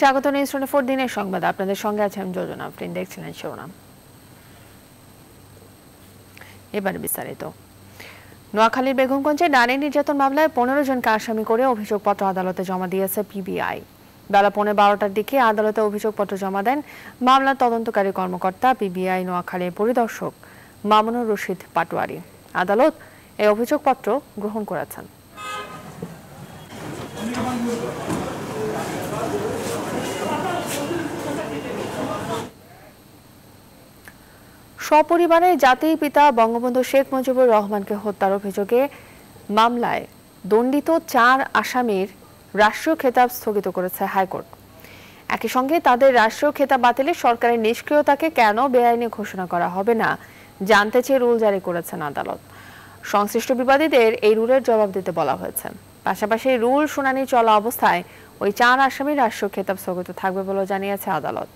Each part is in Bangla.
স্বাগত নিউজ 24 দিনের সংবাদ। আপনাদের সঙ্গে আছে আমি যোজনা। আপনি দেখছিলেন শিরোনাম। এবারে বিস্তারিত। নোয়াখালীর বেগমগঞ্জে নারী নির্যাতন মামলায় 15 জনকে আসামি করে অভিযোগপত্র আদালতে জমা দিয়েছে পিবিআই। বেলা 12:15টার দিকে আদালতে অভিযোগপত্র জমা দেন মামলার তদন্তকারী কর্মকর্তা পিবিআই নোয়াখালীর পরিদর্শক মামুনুর রশিদ পাটোয়ারি। আদালত এই অভিযোগপত্র গ্রহণ করেছেন। সপরিবারে জাতির পিতা বঙ্গবন্ধু শেখ মুজিবুর রহমানকে হত্যার অভিযোগে মামলায় দণ্ডিত 4 আসামির রাষ্ট্রীয় খেতাব স্থগিত করেছে হাইকোর্ট। একই সঙ্গে তাদের রাষ্ট্রীয় খেতাব বাতিলে সরকারের নিষ্ক্রিয়তাকে কেন বেআইনি ঘোষণা করা হবে না জানতে চেয়ে রুল জারি করেছেন আদালত। সংশ্লিষ্ট বিবাদীদের এই রুলের জবাব দিতে বলা হয়েছে। পাশাপাশি রুল শুনানি চলা অবস্থায় ওই 4 আসামির রাষ্ট্রীয় খেতাব স্থগিত থাকবে বলে জানিয়েছে আদালত।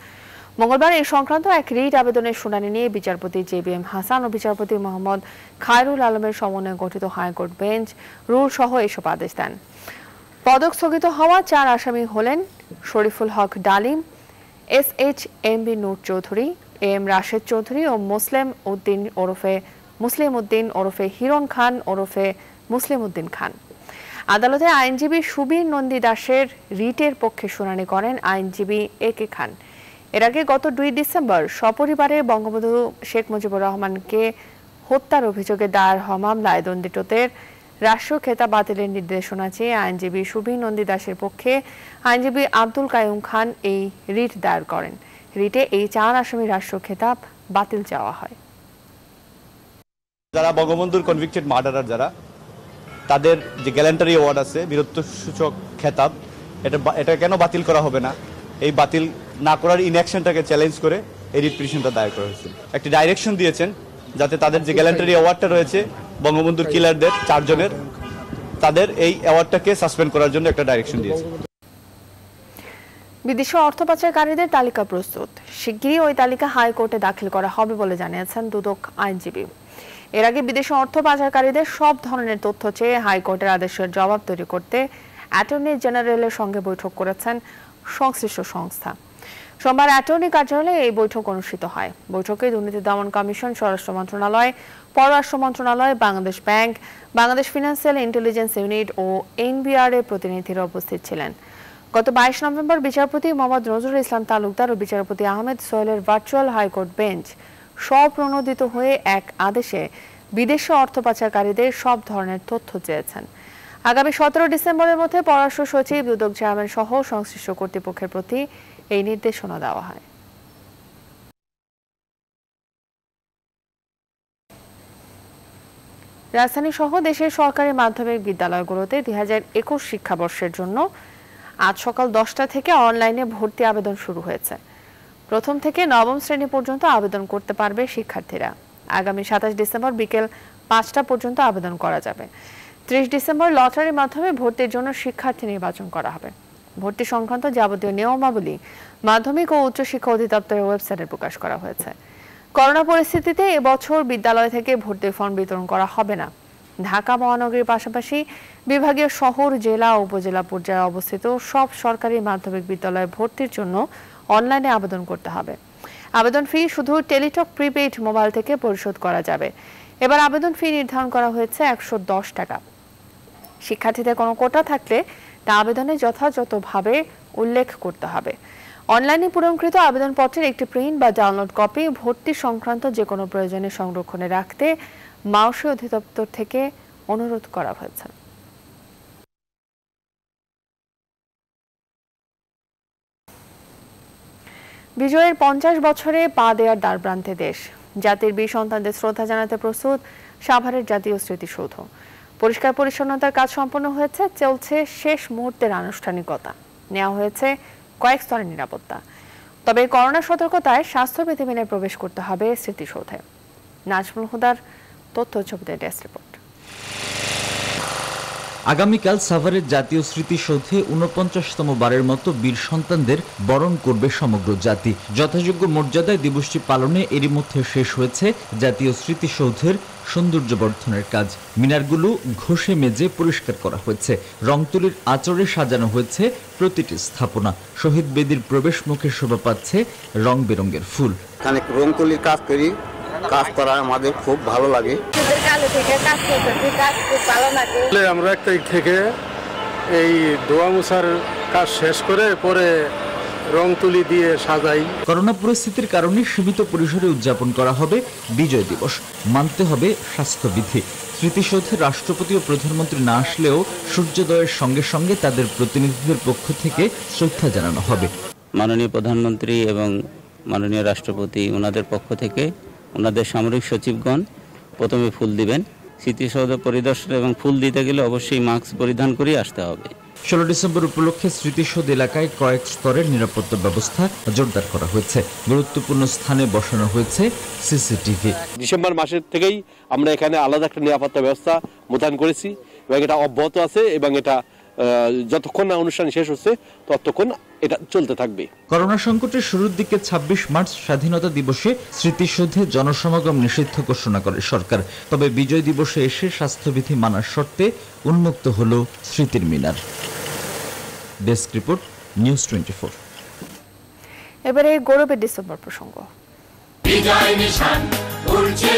মঙ্গলবার এই সংক্রান্ত এক রিট আবেদনের শুনানি নিয়ে বিচারপতি JBM হাসান ও বিচারপতি মোহাম্মদ খায়রুল আলমের সমন্বয়ে গঠিত হাইকোর্ট বেঞ্চ রুল সহ এসব আদেশ দেন। পদক স্থগিত হওয়া 4 আসামি হলেন শরীফুল হক ডালিম, SHMB Noor Chowdhury, AM Rashed Chowdhury ও মুসলিম উদ্দিন ওরফে হিরণ খান ওরফে মুসলিম উদ্দিন খান। আদালতে আইনজীবী সুবীর নন্দী দাসের রিটের পক্ষে শুনানি করেন আইনজীবী AK খান। এর আগে গত 2 ডিসেম্বর সপরিবারে বঙ্গবন্ধু শেখ মুজিবুর রহমানকে হত্যার অভিযোগে দায়ের হওয়া মামলায় দণ্ডিতদের রাষ্ট্রীয় খেতাব বাতিলের নির্দেশনা চেয়ে আইনজীবী সুবীর নন্দী দাসের পক্ষে আইনজীবী আব্দুল কাইয়ুম খান এই রিট দায়ের করেন। রিটে এই 4 আসামির রাষ্ট্রীয় খেতাব বাতিল চাওয়া হয়। যারা বঙ্গবন্ধুর কনভিক্টেড মার্ডারার যারা তাদের যে গ্যালান্টারি অ্যাওয়ার্ড আছে বীরত্বসূচক খেতাব এটা কেন বাতিল করা হবে না, এই বাতিল না করার ইনঅ্যাকশনটাকে চ্যালেঞ্জ করে এই রিট পিটিশনটা দায়ের করা হয়েছিল। একটি ডাইরেকশন দিয়েছেন যাতে তাদের যে গ্যালান্টারি অ্যাওয়ার্ডটা রয়েছে বঙ্গবন্ধুর কিলারদের 4 জনের, তাদের এই অ্যাওয়ার্ডটাকে সাসপেন্ড করার জন্য একটা ডাইরেকশন দিয়েছে। বিদেশি অর্থ পাচারকারীদের তালিকা প্রস্তুত, শিগগিরই ওই তালিকা হাইকোর্টে দাখিল করা হবে বলে জানিয়েছেন দুদক আইনজীবী। এর আগে বিদেশি অর্থ পাচারকারীদের সব ধরনের তথ্য চেয়ে হাইকোর্টের আদেশের জবাব তৈরি করতে অ্যাটর্নি জেনারেলের সঙ্গে বৈঠক করেছেন সংশ্লিষ্ট সংস্থা। সোমবার অ্যাটর্নি কার্যালয়ে এই বৈঠক অনুষ্ঠিত হয়। বৈঠকে দুর্নীতি দমন কমিশন, স্বরাষ্ট্র মন্ত্রণালয়, পররাষ্ট্র মন্ত্রণালয়, Bangladesh bank, Bangladesh financial intelligence unit ও NBR এর প্রতিনিধিরা উপস্থিত ছিলেন। গত 22 নভেম্বর বিচারপতি মোহাম্মদ নজরুল ইসলাম তালুকদার ও বিচারপতি আহমেদ সোহেলের ভার্চুয়াল হাইকোর্ট বেঞ্চ স্বপ্রণোদিত হয়ে এক আদেশে বিদেশি অর্থ পাচারকারীদের সব ধরনের তথ্য চেয়েছেন। আগামী 17 ডিসেম্বরের মধ্যে পররাষ্ট্র সচিব, দুদক চেয়ারম্যান সহ সংশ্লিষ্ট কর্তৃপক্ষের প্রতি এই নির্দেশনা দেওয়া হয়। রাজধানী সহ দেশের সরকারি মাধ্যমিক বিদ্যালয়গুলোতে 2021 শিক্ষাবর্ষের জন্য আজ সকাল 10টা থেকে অনলাইনে ভর্তি আবেদন শুরু হয়েছে। প্রথম থেকে নবম শ্রেণী পর্যন্ত আবেদন করতে পারবে শিক্ষার্থীরা। আগামী 27 ডিসেম্বর বিকেল 5টা পর্যন্ত আবেদন করা যাবে। 30 ডিসেম্বর লটারির মাধ্যমে ভর্তির জন্য শিক্ষার্থী নির্বাচন করা হবে। ভর্তি সংক্রান্ত যাবতীয় নিয়মাবলী মাধ্যমিক ও উচ্চশিক্ষা অধিদপ্তরের ওয়েবসাইটে প্রকাশ করা হয়েছে। করোনা পরিস্থিতিতে এবছর বিদ্যালয় থেকে ভর্তি ফর্ম বিতরণ করা হবে না। ঢাকা মহানগরীর পাশাপাশি বিভাগীয় শহর, জেলা ও উপজেলা পর্যায়ে অবস্থিত সব সরকারি মাধ্যমিক বিদ্যালয়ে ভর্তির জন্য অনলাইনে আবেদন করতে হবে। আবেদন ফি শুধু টেলিটক প্রিপেইড মোবাইল থেকে পরিশোধ করা যাবে। এবার আবেদন ফি নির্ধারণ করা হয়েছে 110 টাকা। শিক্ষার্থীদের কোনো কোটা থাকলে তা আবেদনে যথাযথভাবে উল্লেখ করতে হবে। অনলাইনে পূরণকৃত আবেদনপত্রের একটি প্রিন্ট বা ডাউনলোড কপি ভর্তি সংক্রান্ত যে কোনো প্রয়োজনে সংরক্ষণে রাখতে মাওসী অধিদপ্তর থেকে অনুরোধ করা হয়েছে। বিজয়ের 50 বছরে পা দেওয়ার দ্বারপ্রান্তে দেশ। জাতির বীর সন্তানদের শ্রদ্ধা জানাতে প্রস্তুত সাভারের জাতীয় স্মৃতিসৌধ। পরিষ্কার পরিচ্ছন্নতার কাজ সম্পন্ন হয়েছে, চলছে শেষ মুহূর্তের আনুষ্ঠানিকতা। নেওয়া হয়েছে কয়েক স্তরের নিরাপত্তা। তবে করোনা সতর্কতায় স্বাস্থ্যবিধি মেনে প্রবেশ করতে হবে স্মৃতিসৌধে। নাজমুল হুদার তথ্য ছবিতে ডেস্ক রিপোর্ট। আগামীকাল সাভারের জাতীয় স্মৃতিসৌধে ৪৯তম বারের মতো বীর সন্তানদের বরণ করবে সমগ্র জাতি। যথাযোগ্য মর্যাদায় দিবসটি পালনে এরই মধ্যে শেষ হয়েছে জাতীয় স্মৃতিসৌধের সৌন্দর্যবর্ধনের কাজ। মিনারগুলো ঘষে মেজে পরিষ্কার করা হয়েছে, রংতুলির আঁচড়ে সাজানো হয়েছে প্রতিটি স্থাপনা। শহীদ বেদির প্রবেশ মুখে শোভা পাচ্ছে রং বেরঙের ফুল। রংতুলির কাজ করি, কাজ করা আমাদের খুব ভালো লাগে। আমরা 1 তারিখ থেকে এই দোয়া মুছার কাজ শেষ করে পরে রং তুলি দিয়ে সাজাই। করোনা পরিস্থিতির কারণে সীমিত পরিসরে উদযাপন করা হবে বিজয় দিবস। মানতে হবে স্বাস্থ্যবিধি। স্মৃতিসৌধে রাষ্ট্রপতি ও প্রধানমন্ত্রী না আসলেও সূর্যোদয়ের সঙ্গে সঙ্গে তাদের প্রতিনিধিদের পক্ষ থেকে শ্রদ্ধা জানানো হবে। মাননীয় প্রধানমন্ত্রী এবং মাননীয় রাষ্ট্রপতি ওনাদের পক্ষ থেকে ওনাদের সামরিক সচিবগণ প্রথমে ফুল দিবেন। স্মৃতিসৌধ পরিদর্শন এবং ফুল দিতে গেলে অবশ্যই মাস্ক পরিধান করে আসতে হবে। 16 ডিসেম্বর উপলক্ষে স্মৃতিসৌধ এলাকায় কয়েক স্তরের নিরাপত্তা ব্যবস্থা জোরদার করা হয়েছে। গুরুত্বপূর্ণ স্থানে বসানো হয়েছে সিসিটিভি। ডিসেম্বর মাসের থেকেই আমরা এখানে আলাদা একটা নিরাপত্তা ব্যবস্থা মোতায়েন করেছি এবং এটা অব্যাহত আছে এবং এটা যতক্ষণ না অনুষ্ঠান শেষ হচ্ছে ততক্ষণ এটা চলতে থাকবে। করোনা সংকটের শুরুর দিকে 26 মার্চ স্বাধীনতা দিবসে স্মৃতিসৌধে জনসমাগম নিষিদ্ধ ঘোষণা করে সরকার। তবে বিজয় দিবসে এসে স্বাস্থ্যবিধি মানার শর্তে উন্মুক্ত হলো স্মৃতির মিনার। Desk report, news 24। এবারে গৌরবের ডিসেম্বর প্রসঙ্গ। বিজয় নিশান উড়ছে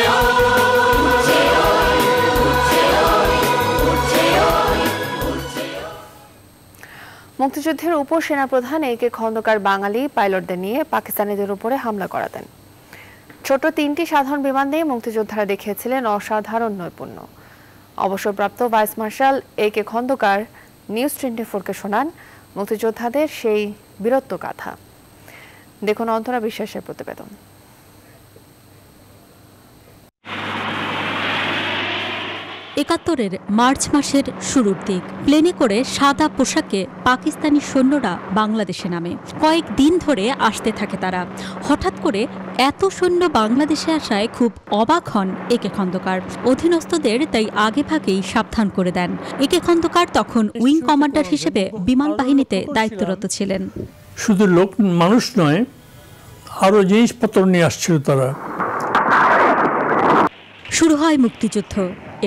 মুক্তিযুদ্ধের উপসেনাপ্রধান একে খন্দকার বাঙালি পাইলটদের নিয়ে পাকিস্তানিদের উপরে হামলা করাতেন। ছোট 3টি সাধারণ বিমান দিয়ে মুক্তিযোদ্ধারা দেখিয়েছিলেন অসাধারণ নৈপুণ্য। অবসরপ্রাপ্ত ভাইস মার্শাল একে খন্দকার নিউজ 24-কে শোনান মুক্তিযোদ্ধাদের সেই বীরত্ব গাথা। দেখুন অন্তরা বিশ্বাসের প্রতিবেদন। একাত্তরের মার্চ মাসের শুরুর দিক প্লেনে করে সাদা পোশাকে পাকিস্তানি সৈন্যরা বাংলাদেশে নামে। কয়েকদিন ধরে আসতে থাকে তারা। হঠাৎ করে এত সৈন্য বাংলাদেশে আসায় খুব অবাক হন একে খন্দকার। অধীনস্থদের তাই আগেভাগেই সাবধান করে দেন। একে খন্দকার তখন উইং কমান্ডার হিসেবে বিমান বাহিনীতে দায়িত্বরত ছিলেন। শুধু লোক মানুষ নয়, আরো জিনিসপত্র নিয়ে আসছিল তারা। শুরু হয় মুক্তিযুদ্ধ।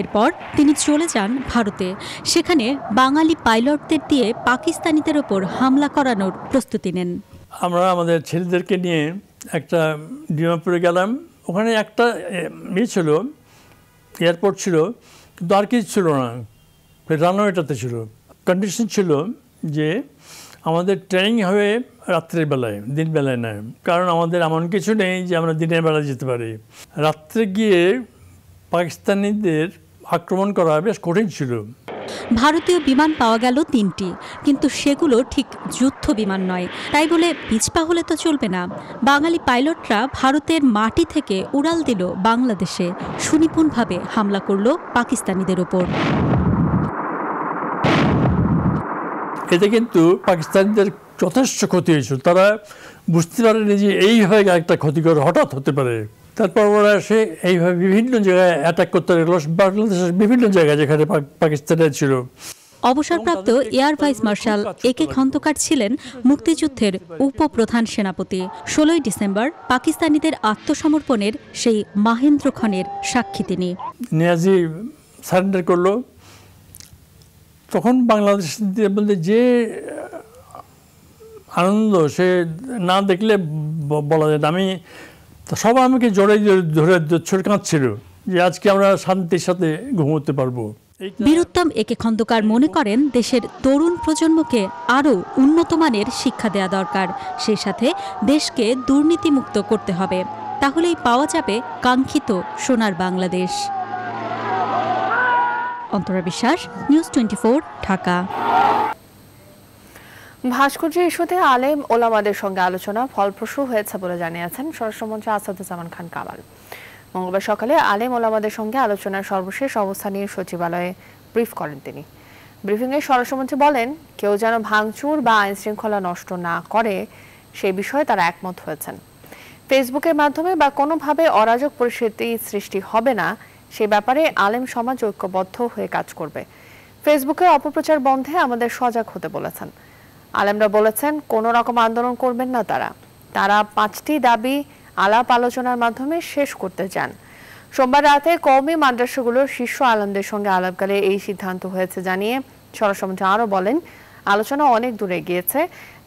এরপর তিনি চলে যান ভারতে। সেখানে বাঙালি পাইলটদের দিয়ে পাকিস্তানিদের ওপর হামলা করানোর প্রস্তুতি নেন। আমরা আমাদের ছেলেদেরকে নিয়ে একটা ডিমাপুরে গেলাম। ওখানে একটা ছিল, এয়ারপোর্ট ছিল, কিন্তু আর কিছু ছিল না, রানওয়েটাতে ছিল। কন্ডিশন ছিল যে আমাদের ট্রেনিং হবে রাত্রের বেলায়, দিন বেলায় নয়, কারণ আমাদের এমন কিছু নেই যে আমরা দিনের বেলায় যেতে পারি। রাত্রে গিয়ে পাকিস্তানিদের আক্রমণ করা বেশ কঠিন ছিল। ভারতীয় বিমান পাওয়া গেল 3টি, কিন্তু সেগুলো ঠিক যুদ্ধ বিমান নয়। তাই বলে পিছপা হলে তো চলবে না। বাঙালি পাইলটরা ভারতের মাটি থেকে উড়াল দিল বাংলাদেশে। সুনিপুণভাবে হামলা করল পাকিস্তানিদের ওপর। এতে কিন্তু পাকিস্তানিদের যথেষ্ট ক্ষতি হয়েছিল। তারা বুঝতে পারেনি যে এইভাবে একটা ক্ষতিকর হঠাৎ হতে পারে। তারপর ওরা এসে এইভাবে বিভিন্ন জায়গায় অ্যাটাক করতে লাগলো, বাংলাদেশের বিভিন্ন জায়গায় যেখানে পাকিস্তানের ছিল। অবসরপ্রাপ্ত এয়ার ভাইস মার্শাল একে খন্দকার ছিলেন মুক্তিযুদ্ধের উপপ্রধান সেনাপতি। 16 ডিসেম্বর পাকিস্তানিদের আত্মসমর্পণের সেই মাহেন্দ্রক্ষণের সাক্ষী তিনি। নিয়াজি সারেন্ডার করলো। তখন বাংলাদেশের মধ্যে যে আনন্দ সে না দেখলে বলা যায় না। আমি সবাই আমাকে জড়াই ধরে ছড়ে কাঁদছিল যে আজকে আমরা শান্তির সাথে ঘুমোতে পারবো। বীরোত্তম একে খন্দকার মনে করেন দেশের তরুণ প্রজন্মকে আরও উন্নত মানের শিক্ষা দেওয়া দরকার। সেই সাথে দেশকে দুর্নীতিমুক্ত করতে হবে। তাহলেই পাওয়া যাবে কাঙ্ক্ষিত সোনার বাংলাদেশ। অন্তরা বিশ্বাস, নিউজ 24, ঢাকা। ভাস্কর্য ইস্যুতে আলেম ওলামাদের সঙ্গে আলোচনা ফলপ্রসূ হয়েছে বলে জানিয়েছেন স্বরাষ্ট্রমন্ত্রী আসাদুজ্জামান খান কামাল। মঙ্গলবার সকালে আলেম ওলামাদের সঙ্গে আলোচনার সর্বশেষ অবস্থা নিয়ে সচিবালয়ে ব্রিফ করেন তিনি। ব্রিফিংয়ে স্বরাষ্ট্রমন্ত্রী বলেন, কেউ যেন ভাঙচুর বা আইনশৃঙ্খলা নষ্ট না করে সেই বিষয়ে তারা একমত হয়েছেন। ফেসবুকের মাধ্যমে বা কোনোভাবে অরাজক পরিস্থিতি সৃষ্টি হবে না, সে ব্যাপারে আলেম সমাজ ঐক্যবদ্ধ হয়ে কাজ করবে। ফেসবুকে অপপ্রচার বন্ধে আমাদের সজাগ হতে বলেছেন। আলেমরা বলেছেন কোনো রকম আন্দোলন করবেন না তারা 5টি দাবি আলাপ আলোচনার মাধ্যমে শেষ করতে চান। সোমবার রাতে কওমি মাদ্রাসাগুলোর শীর্ষ আলেমদের সঙ্গে আলাপকালে এই সিদ্ধান্ত হয়েছে জানিয়ে স্বরাষ্ট্রমন্ত্রী আরও বলেন, আলোচনা অনেক দূরে গিয়েছে।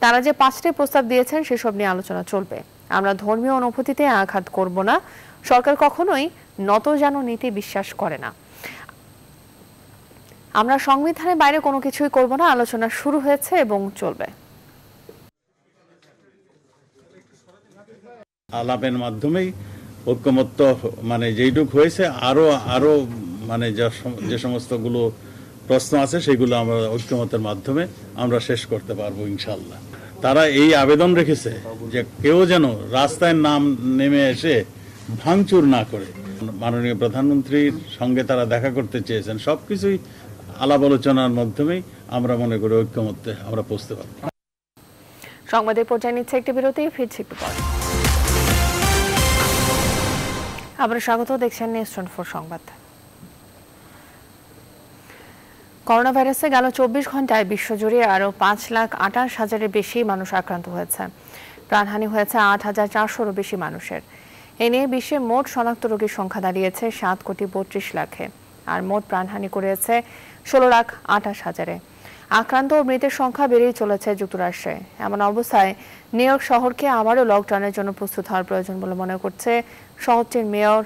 তারা যে 5টি প্রস্তাব দিয়েছেন সেসব নিয়ে আলোচনা চলবে। আমরা ধর্মীয় অনুভূতিতে আঘাত করব না। সরকার কখনোই নতজানু নীতি বিশ্বাস করে না। আমরা সংবিধানের বাইরে কোনো কিছুই করব না। আলোচনা শুরু হয়েছে এবং চলবে। আলাপের মাধ্যমেই ঐক্যমত্য যেইটুক হয়েছে আরো যে সমস্তগুলো প্রশ্ন আছে সেগুলো আমরা ঐক্যমতের মাধ্যমে আমরা শেষ করতে পারবো ইনশাল্লাহ। তারা এই আবেদন রেখেছে যে কেউ যেন রাস্তায় নেমে এসে ভাঙচুর না করে। মাননীয় প্রধানমন্ত্রীর সঙ্গে তারা দেখা করতে চেয়েছেন। সবকিছুই আলাপ আলোচনার মাধ্যমেই আমরা মনে করি ঐক্যমত্যে আমরা পৌঁছতে পারবো। সংবাদের পর্যায়ে নিচ্ছে একটি বিরতি, ফিরছি একটু পরে। আবার স্বাগত, দেখছেন নিউজ 24 সংবাদ। করোনা ভাইরাসে গেল 24 ঘন্টায় বিশ্বজুড়ে আরও 5,28,000-এর বেশি মানুষ আক্রান্ত হয়েছে। প্রাণহানি হয়েছে 8,400-রও বেশি মানুষের। এ নিয়ে বিশ্বে মোট শনাক্ত রোগীর সংখ্যা দাঁড়িয়েছে 7,32,00,000-এ, আর মোট প্রাণহানি করেছে 16,28,000-এ। আক্রান্ত ও মৃতের সংখ্যা বেড়েই চলেছে যুক্তরাষ্ট্রে। এমন অবস্থায় নিউ ইয়র্ক শহরকে আবারও লকডাউনের জন্য প্রস্তুত হওয়ার প্রয়োজন বলে মনে করছে শহরটির মেয়র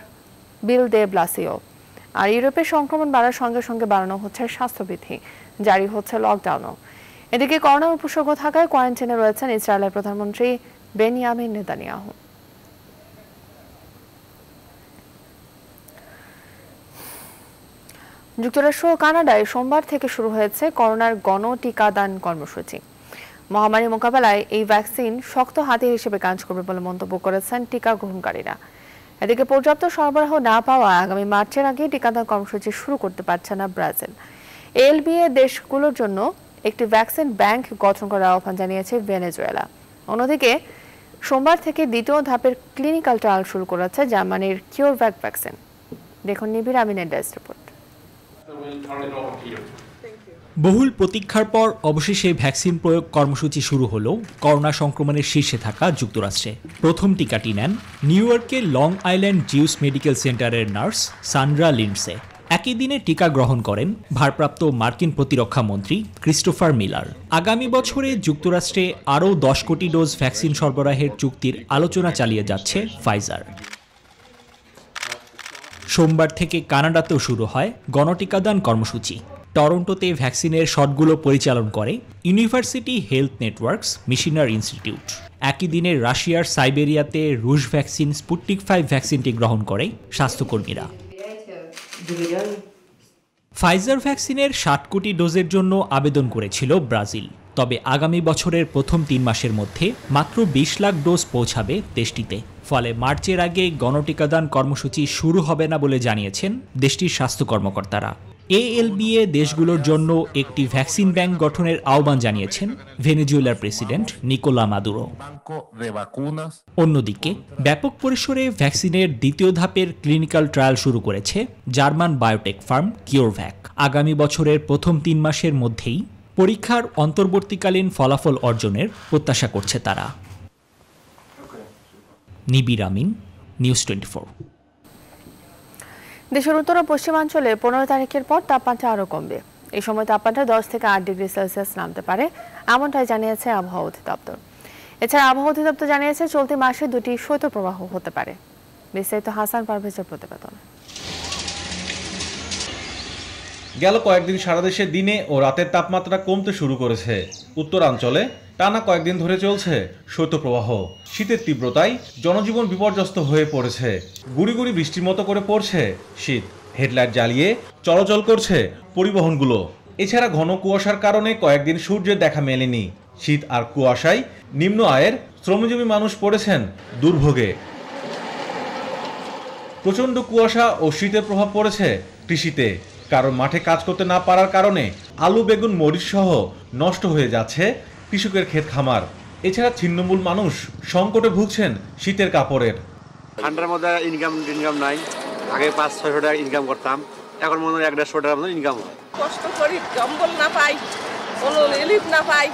বিল দে ব্লাসিও। আর ইউরোপে সংক্রমণ বাড়ার সঙ্গে সঙ্গে বাড়ানো হচ্ছে স্বাস্থ্যবিধি, জারি হচ্ছে লকডাউনও। এদিকে করোনার উপসর্গ থাকায় কোয়ারেন্টাইনে রয়েছেন ইসরায়েলের প্রধানমন্ত্রী বেনিয়ামিন নেতানিয়াহু। যুক্তরাষ্ট্র ও কানাডায় সোমবার থেকে শুরু হয়েছে করোনার গণ টিকাদান কর্মসূচি। মহামারী মোকাবেলায় এই ভ্যাকসিন শক্ত হাতিয়ার হিসেবে কাজ করবে বলে মন্তব্য করেছেন টিকা গ্রহণকারীরা। এদিকে পর্যাপ্ত সরবরাহ না পাওয়া আগামী মার্চের আগে টিকাদান কর্মসূচি শুরু করতে পারছে না ব্রাজিল। এলবিএ দেশগুলোর জন্য একটি ভ্যাকসিন ব্যাংক গঠন করার আহ্বান জানিয়েছে ভেনেজুয়েলা। অন্যদিকে সোমবার থেকে দ্বিতীয় ধাপের ক্লিনিক্যাল ট্রায়াল শুরু করেছে জার্মানির কিউরভ্যাক ভ্যাকসিন। দেখুন নিবিড় আমিনের ডেস্ক রিপোর্ট। বহুল প্রতীক্ষার পর অবশেষে ভ্যাকসিন প্রয়োগ কর্মসূচি শুরু হলো করোনা সংক্রমণের শীর্ষে থাকা যুক্তরাষ্ট্রে। প্রথম টিকাটি নেন নিউ ইয়র্কের লং আইল্যান্ড জিউস মেডিকেল সেন্টারের নার্স সান্ড্রা লিন্ডসে। একই দিনে টিকা গ্রহণ করেন ভারপ্রাপ্ত মার্কিন প্রতিরক্ষা মন্ত্রী ক্রিস্টোফার মিলার। আগামী বছরে যুক্তরাষ্ট্রে আরও 10 কোটি ডোজ ভ্যাকসিন সরবরাহের চুক্তির আলোচনা চালিয়ে যাচ্ছে ফাইজার। সোমবার থেকে কানাডাতেও শুরু হয় গণটিকাদান কর্মসূচি। টরন্টোতে ভ্যাকসিনের শটগুলো পরিচালন করে ইউনিভার্সিটি হেলথ নেটওয়ার্কস মিশনার ইনস্টিটিউট। একই দিনে রাশিয়ার সাইবেরিয়াতে রুশ ভ্যাকসিন স্পুটনিক 5 ভ্যাকসিনটি গ্রহণ করে স্বাস্থ্যকর্মীরা। ফাইজার ভ্যাকসিনের 60 কোটি ডোজের জন্য আবেদন করেছিল ব্রাজিল। তবে আগামী বছরের প্রথম 3 মাসের মধ্যে মাত্র 20 লাখ ডোজ পৌঁছাবে দেশটিতে। ফলে মার্চের আগে গণটিকাদান কর্মসূচি শুরু হবে না বলে জানিয়েছেন দেশটির স্বাস্থ্য কর্মকর্তারা। এএলবিএ দেশগুলোর জন্য একটি ভ্যাকসিন ব্যাংক গঠনের আহ্বান জানিয়েছেন ভেনেজুয়েলার প্রেসিডেন্ট নিকোলা মাদুরো। অন্যদিকে ব্যাপক পরিসরে ভ্যাকসিনের দ্বিতীয় ধাপের ক্লিনিক্যাল ট্রায়াল শুরু করেছে জার্মান বায়োটেক ফার্ম কিউরভ্যাক। আগামী বছরের প্রথম 3 মাসের মধ্যেই পরীক্ষার অন্তর্বর্তীকালীন ফলাফল অর্জনের প্রত্যাশা করছে তারা। নিবিড় আমিন, নিউজ 24। দেশের উত্তর ও পশ্চিমাঞ্চলে 15 তারিখের পর তাপমাত্রা আরও কমবে। এই সময় তাপমাত্রা 10 থেকে 8 ডিগ্রি সেলসিয়াস নামতে পারে, এমনটাই জানিয়েছে আবহাওয়া অধিদপ্তর। এছাড়া আবহাওয়া অধিদপ্তর জানিয়েছে চলতি মাসে 2টি শৈত্যপ্রবাহ হতে পারে। বিস্তারিত হাসান পারভেজের প্রতিবেদন। গেল কয়েকদিন সারা দেশে দিনে ও রাতের তাপমাত্রা কমতে শুরু করেছে। উত্তরাঞ্চলে টানা কয়েকদিন ধরে চলছে শৈত্যপ্রবাহ। শীতের তীব্রতায় জনজীবন বিপর্যস্ত হয়ে পড়েছে। গুড়ি গুড়ি বৃষ্টির মতো করে পড়ছে শীত। হেডলাইট জ্বালিয়ে চলাচল করছে পরিবহনগুলো। এছাড়া ঘন কুয়াশার কারণে কয়েকদিন সূর্যের দেখা মেলেনি। শীত আর কুয়াশায় নিম্ন আয়ের শ্রমজীবী মানুষ পড়েছেন দুর্ভোগে। প্রচণ্ড কুয়াশা ও শীতের প্রভাব পড়েছে কৃষিতে। কারণ মাঠে কাজ করতে না পারার কারণে আলু, বেগুন, মরিচ সহ নষ্ট হয়ে যাচ্ছে কৃষকের ক্ষেত খামার। এছাড়া ছিন্নমূল মানুষ সংকটে ভুগছেন শীতের কাপড়ের। ঠান্ডার মধ্যে ইনকাম নাই। আগে 500-600 টাকা ইনকাম করতাম, এখন মনে হয় 150 টাকার মতো ইনকাম হয়। কষ্ট করি, জম্বল না পাই, কোনো রিলিফ না পাই,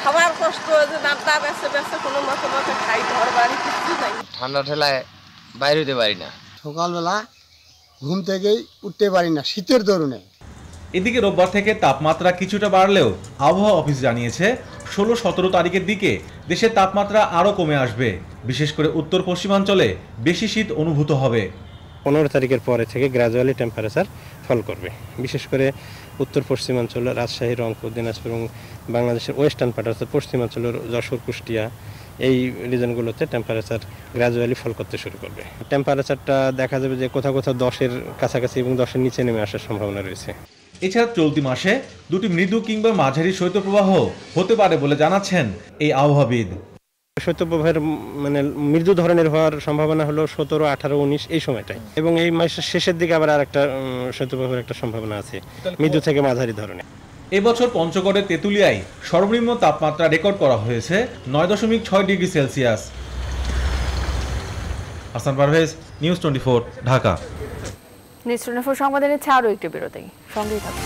খাবার কষ্ট, নাড্ডা বেসে বেসে কোনো মতে মতে খাই, ঘর বাড়ি কিছু নাই। ঠান্ডা ঠেলায় বাইরে হতে পারি না, সকালবেলা ঘুম থেকেই উঠতে পারি না শীতের দরুনে। এদিকে রোববার থেকে তাপমাত্রা কিছুটা বাড়লেও আবহাওয়া অফিস জানিয়েছে 16-17 তারিখের দিকে দেশের তাপমাত্রা আরও কমে আসবে। বিশেষ করে উত্তর পশ্চিমাঞ্চলে বেশি শীত অনুভূত হবে। 15 তারিখের পরে থেকে গ্র্যাজুয়ালি টেম্পারেচার ফল করবে। বিশেষ করে উত্তর পশ্চিমাঞ্চল, রাজশাহী, রংপুর, দিনাজপুর এবং বাংলাদেশের ওয়েস্টার্ন পার্ট অর্থাৎ পশ্চিমাঞ্চলের যশোর, কুষ্টিয়া এই রিজনগুলোতে টেম্পারেচার গ্র্যাজুয়ালি ফল করতে শুরু করবে। টেম্পারেচারটা দেখা যাবে যে কোথাও কোথাও 10-এর কাছাকাছি এবং 10-এর নিচে নেমে আসার সম্ভাবনা রয়েছে। এছাড়া চলতি মাসে দুটি মৃদু কিংবা মাঝারি শৈত্যপ্রবাহ হতে পারে বলে জানাচ্ছেন এই আবহাওয়াবিদ। শৈত্যপ্রবাহের মানে মৃদু ধরনের হওয়ার সম্ভাবনা হলো 17, 18, 19 এই সময়টাই, এবং এই মাসের শেষের দিকে আবার আরেকটা শৈত্যপ্রবাহের একটা সম্ভাবনা আছে মৃদু থেকে মাঝারি ধরনের। এবছর পঞ্চগড়ের তেঁতুলিয়ায় সর্বনিম্ন তাপমাত্রা রেকর্ড করা হয়েছে 9.6 degree Celsius. Hasan Parvez, news 24, Dhaka. News 24 সংবাদে নিচ্ছে আরও একটি বিরতি, সঙ্গেই থাকুন।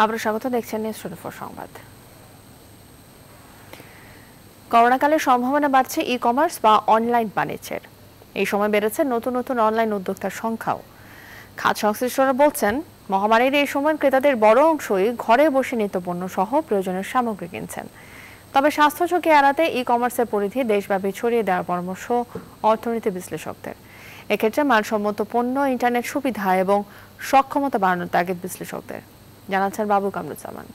আবার স্বাগত, দেখছেন নিউজ 24 সংবাদ। করোনাকালে সম্ভাবনা বাড়ছে ই কমার্স বা অনলাইন বাণিজ্যের। এই সময় বেড়েছে নতুন নতুন অনলাইন উদ্যোক্তার সংখ্যাও। খাত সংশ্লিষ্টরা বলছেন, মহামারীর এই সময় ক্রেতাদের বড় অংশই ঘরে বসে নিত্যপণ্য সহ প্রয়োজনীয় সামগ্রী কিনছেন। তবে স্বাস্থ্য ঝুঁকি এড়াতে ই কমার্সের পরিধি দেশব্যাপী ছড়িয়ে দেওয়ার পরামর্শ অর্থনীতি বিশ্লেষকদের। এক্ষেত্রে মানসম্মত পণ্য, ইন্টারনেট সুবিধা এবং সক্ষমতা বাড়ানোর তাগিদ বিশ্লেষকদের, জানাচ্ছেন বাবু কামরুজ্জামান।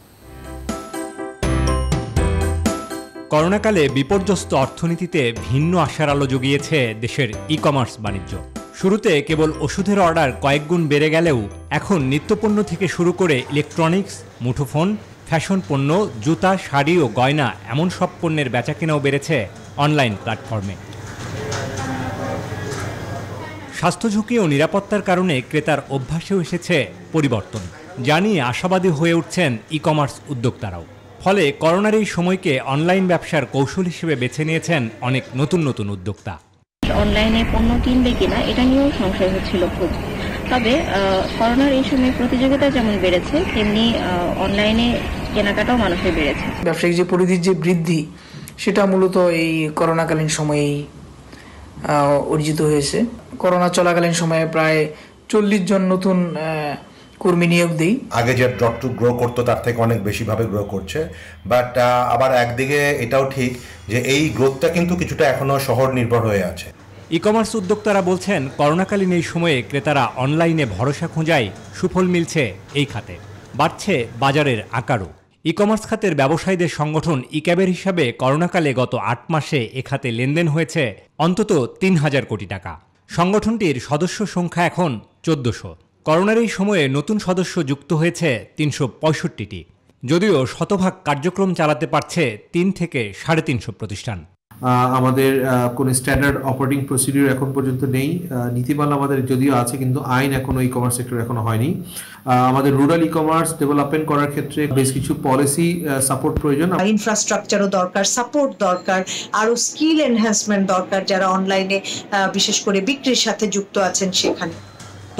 করোনাকালে বিপর্যস্ত অর্থনীতিতে ভিন্ন আশার আলো জুগিয়েছে দেশের ই কমার্স বাণিজ্য। শুরুতে কেবল ওষুধের অর্ডার কয়েকগুণ বেড়ে গেলেও এখন নিত্যপণ্য থেকে শুরু করে ইলেকট্রনিক্স, মুঠোফোন, ফ্যাশন পণ্য, জুতা, শাড়ি ও গয়না এমন সব পণ্যের বেচাকেনাও বেড়েছে অনলাইন প্ল্যাটফর্মে। স্বাস্থ্য ঝুঁকি ও নিরাপত্তার কারণে ক্রেতার অভ্যাসেও এসেছে পরিবর্তন, যা নিয়ে আশাবাদী হয়ে উঠছেন ই কমার্স উদ্যোক্তারাও। ফলে করোনার এই সময়কে অনলাইন ব্যবসার কৌশল হিসেবে বেছে নিয়েছেন অনেক নতুন নতুন উদ্যোক্তা। অনলাইনে পণ্য কিনবে কিনা এটা নিয়েও সংশয় হচ্ছিল খুব। তবে করোনার এই সময় প্রতিযোগিতা যেমন বেড়েছে, তেমনি অনলাইনে কেনাকাটাও মানুষের বেড়েছে। ব্যবসায়িক যে পরিধির যে বৃদ্ধি, সেটা মূলত এই করোনাকালীন সময়েই অর্জিত হয়েছে। করোনা চলাকালীন সময়ে প্রায় 40 জন নতুন কর্মী নিয়োগ দিই। আগে যে ডট টু গ্রো করতো তার থেকে অনেক বেশিভাবে গ্রো করছে, বাট আবার একদিকে এটাও ঠিক যে এই গ্রোথটা কিন্তু কিছুটা এখনো শহর নির্ভর হয়ে আছে। ই কমার্স উদ্যোক্তারা বলছেন, করোনাকালীন এই সময়ে ক্রেতারা অনলাইনে ভরসা খোঁজায় সুফল মিলছে এই খাতে, বাড়ছে বাজারের আকারও। ই কমার্স খাতের ব্যবসায়ীদের সংগঠন ইক্যাবের হিসাবে করোনাকালে গত 8 মাসে এ খাতে লেনদেন হয়েছে অন্তত 3000 কোটি টাকা। সংগঠনটির সদস্য সংখ্যা এখন 1400। করোনার এই সময়ে নতুন সদস্য যুক্ত হয়েছে 365টি, যদিও শতভাগ কার্যক্রম চালাতে পারছে 3 থেকে 350 প্রতিষ্ঠান। আমাদের কোনো স্ট্যান্ডার্ড অপারেটিং প্রসিডিউর এখন পর্যন্ত নেই। নীতিমালা আমাদের যদিও আছে, কিন্তু আইন এখনো ই কমার্স সেক্টর এখনো হয়নি। আমাদের রুরাল ই কমার্স ডেভেলপমেন্ট করার ক্ষেত্রে বেশ কিছু পলিসি সাপোর্ট প্রয়োজন। ইনফ্রাস্ট্রাকচারও দরকার, সাপোর্ট দরকার, আরো স্কিল এনহ্যান্সমেন্ট দরকার যারা অনলাইনে বিশেষ করে বিক্রির সাথে যুক্ত আছেন সেখানে।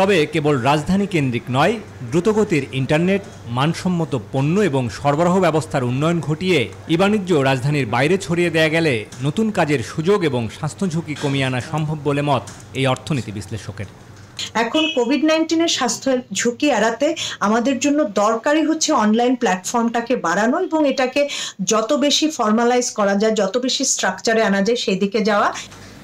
তবে কেবল রাজধানী কেন্দ্রিক নয়, দ্রুতগতির ইন্টারনেট, মানসম্মত পণ্য এবং সরবরাহ ব্যবস্থার উন্নয়ন ঘটিয়ে ই বাণিজ্য রাজধানীর বাইরে ছড়িয়ে দেয়া গেলে নতুন কাজের সুযোগ এবং স্বাস্থ্য ঝুঁকি কমিয়ে আনা সম্ভব বলে মত এই অর্থনীতি বিশ্লেষকের। এখন কোভিড-19 স্বাস্থ্য ঝুঁকি এড়াতে আমাদের জন্য দরকারি হচ্ছে অনলাইন প্ল্যাটফর্মটাকে বাড়ানো এবং এটাকে যত বেশি ফর্মালাইজ করা যায়, যত বেশি স্ট্রাকচারে আনা যায় সেই দিকে যাওয়া।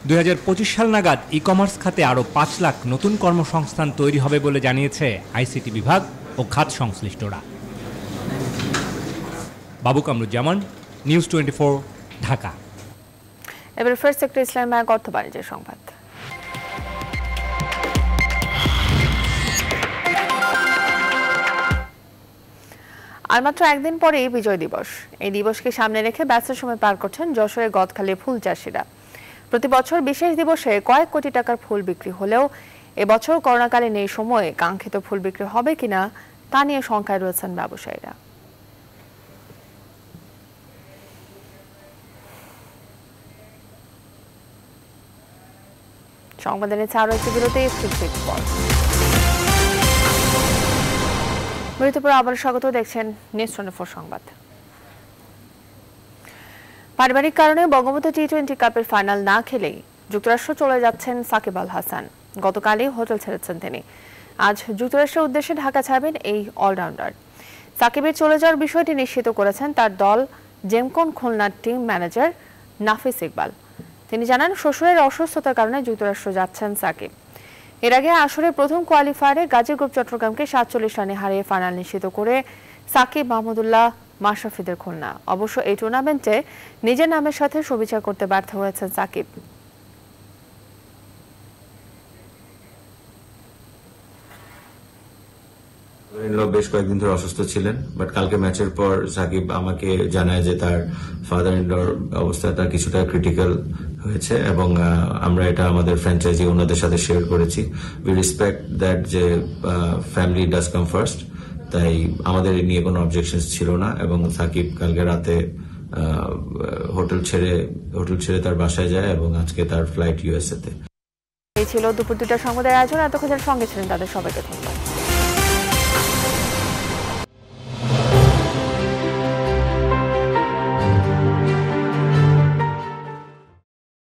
2025 সাল নাগাদ ই কমার্স খাতে আরও 5 লাখ নতুন কর্মসংস্থান তৈরি হবে বলে জানিয়েছে আইসিটি বিভাগ ও খাত সংশ্লিষ্টরা। বাবু কামরুজ্জামান, নিউজ 24, ঢাকা। এবার ফার্স্ট সেক্টর ইসলামী ব্যাংক অর্থ বাণিজ্যের সংবাদ। আর মাত্র একদিন পরেই বিজয় দিবস। এই দিবসকে সামনে রেখে ব্যস্ত সময় পার করছেন যশোরের গদখালি ফুল চাষিরা। প্রতি বছর বিশেষ দিবসে কয়েক কোটি টাকার ফুল বিক্রি হলেও এবছর করোনাকালীন এই সময়ে কাঙ্ক্ষিত ফুল বিক্রি হবে কিনা তা নিয়ে শঙ্কায় রয়েছেন ব্যবসায়ীরা। সংবাদের আরও একটি বিরতি। বিরতির আবার স্বাগত, দেখছেন নিউজ 24 সংবাদ। পারিবারিক কারণে বঙ্গবন্ধু টি-20 কাপের ফাইনাল না খেলেই যুক্তরাষ্ট্র চলে যাচ্ছেন সাকিব আল হাসান। গতকালই হোটেল ছেড়েছেন তিনি। আজ যুক্তরাষ্ট্রের উদ্দেশ্যে ঢাকা ছাড়বেন এই অলরাউন্ডার। সাকিবের চলে যাওয়ার বিষয়টি নিশ্চিত করেছেন তার দল জেমকন খুলনার টিম ম্যানেজার নাফিস ইকবাল। তিনি জানান, শ্বশুরের অসুস্থতার কারণে যুক্তরাষ্ট্র যাচ্ছেন সাকিব। এর আগে আসরের প্রথম কোয়ালিফায়ারে গাজী গ্রুপ চট্টগ্রামকে 47 রানে হারিয়ে ফাইনাল নিশ্চিত করে সাকিব, মাহমুদুল্লাহ, মাশরাফিদের খুলনা। অবশ্য এই টুর্নামেন্টে নিজের নামের সাথে সুবিচার করতে ব্যর্থ হয়েছেন সাকিব। বেশ কয়েকদিন ধরে অসুস্থ ছিলেন, বাট কালকে ম্যাচের পর সাকিব আমাকে জানায় যে তার ফাদার ইন লর অবস্থা তার কিছুটা ক্রিটিক্যাল হয়েছে এবং আমরা এটা আমাদের ফ্র্যাঞ্চাইজি ওনাদের সাথে শেয়ার করেছি। উই রেসপেক্ট দ্যাট যে ফ্যামিলি ডাজ কাম ফার্স্ট, তাই আমাদের নিয়ে কোনো অবজেকশন ছিল না এবং সাকিব কালকে রাতে হোটেল ছেড়ে তার বাসায় যায় এবং আজকে তার ফ্লাইট ইউএসএ তে। এই ছিল দুপুর 2টার সংবাদের আয়োজন। এতক্ষণ সঙ্গে ছিলেন তাদের সবাইকে ধন্যবাদ।